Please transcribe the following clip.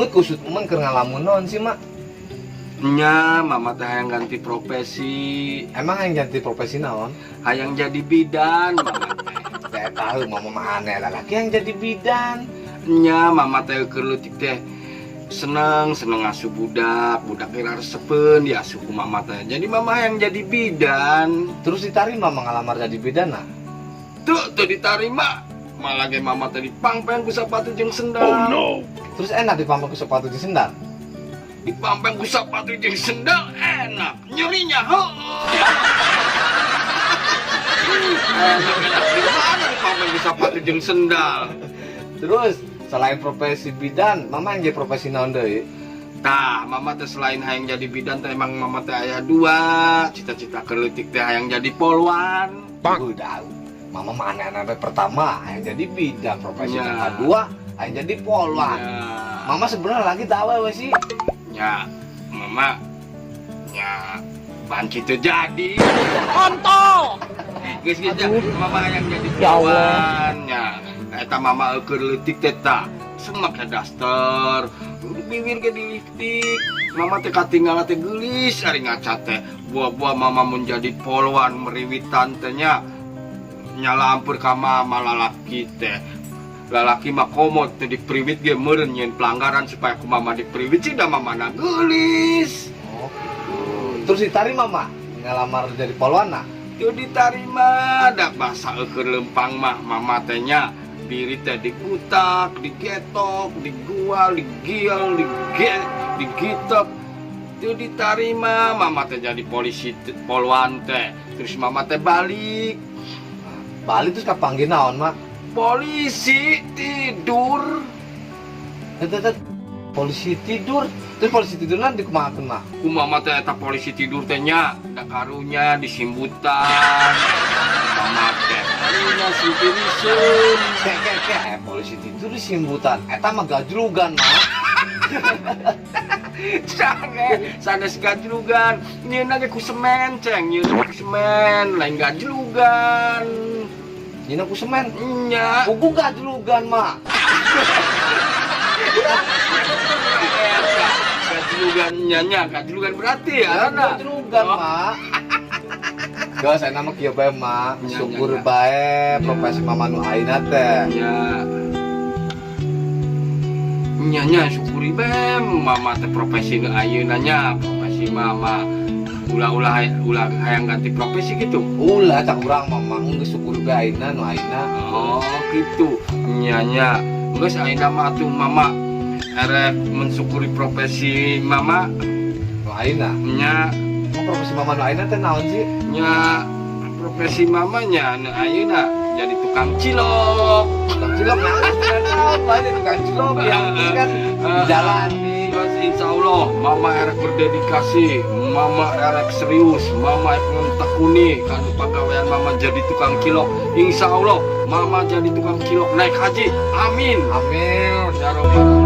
kusut men keur ngalamun naon sih, Mak? Nya, mama teh hayang ganti profesi. Emang yang ganti profesi naon? Hayang jadi bidan, mama teh. Saya tahu mama mah aneh laki yang jadi bidan. Nya, mama teh keur leutik teh seneng ngasuh budak kira resepen diasuh ku mama teh. Jadi mama hayang jadi bidan. Terus diterima mah ngalamar jadi bidan nah. Tuh diterima. Malah ge mama teh dipangpeng ku sepatu jeung sendal. Oh no. Terus enak dipampang ke sepatu di sendal. Dipangpeng ku sepatu jeung sendal enak, nyerinya heueuh. Enak gimana dipangpeng ku sepatu jeung sendal. Terus selain profesi bidan, mama yang jadi profesi naon deui? Tah, mama teh selain hayang jadi bidan teh emang mama teh aya 2 cita-cita keleutik teh hayang jadi polwan. Udah. Mama mah aneh-aneh pertama hayang jadi bidan, profesi yang Ya. kedua hayang jadi polwan. Ya. Mama sebenarnya lagi tahu we sih. Ya, mama ya banci teu jadi. Kontol. Geus gitu, mama hayang jadi Ya Allah. polwan. Ya, eta mama keur leutik teh tah semak daster, bibir ke di lipstik. Mama teh katinggal teh geulis ari ngaca teh. Buah-buah mama mun jadi polwan meriwitan teh nya nyalampeur ka mama lalaki teh. Lalaki mah komot teh dipriwit ge meureun nyeun pelanggaran supaya ku mama dipriwit sih da mama na geulis. Oh, gitu. Terus diterima mah ngalamar jadi polwan nah. Teu ditarima da basa keur lempang mah mama teh nya diri teh dikutak, digetok, digual, digial, digitok. Teu ditarima mama teh jadi polisi polwan teh. Terus mama teh balik. Balik terus kapanggih naon mah? Polisi tidur. Polisi tidur. Terus polisi tidur nanti kumahakeun mah? Ku mama teh eta polisi tidur teh nya da karunya disimbutan. Mama teh karunya simpiriseun. Polisi tidur di simbutan. Eta mah gajlugan mah. Sanes gajlugan. Nyieun ge ku semen ceng, nyieun ku semen, lain gajlugan. Nyina ku semen. Nya. Kuku gajlugan mah. Gajlugan nya, gajlugan berarti ya. Gajlugan mah. Geus saya nama kieu bae mah. Nya, Syukur nya. bae profesi mama nu ayeuna teh. Nya syukuri bem mama teh profesi nu ayeuna nya, profesi mama ulah hayang ganti profesi gitu. Ulah tak urang mama geus syukur bae ayeuna nu ayeuna. Oh gitu. Nya geus ayeuna mah atuh mama erek mensyukuri profesi mama. Nu ayeuna. Nya Profesi mama nu ayeuna teh naon sih? profesi mamanya nu ayeuna jadi tukang cilok. Tukang cilok apa ini tukang cilok yang kan di jalan nih. Terus insya Allah mama erek berdedikasi, mama erek serius, mama erek mentekuni kan pegawaian mama jadi tukang cilok. Insya Allah mama jadi tukang cilok naik haji. Amin. Amin. Ya Rabbal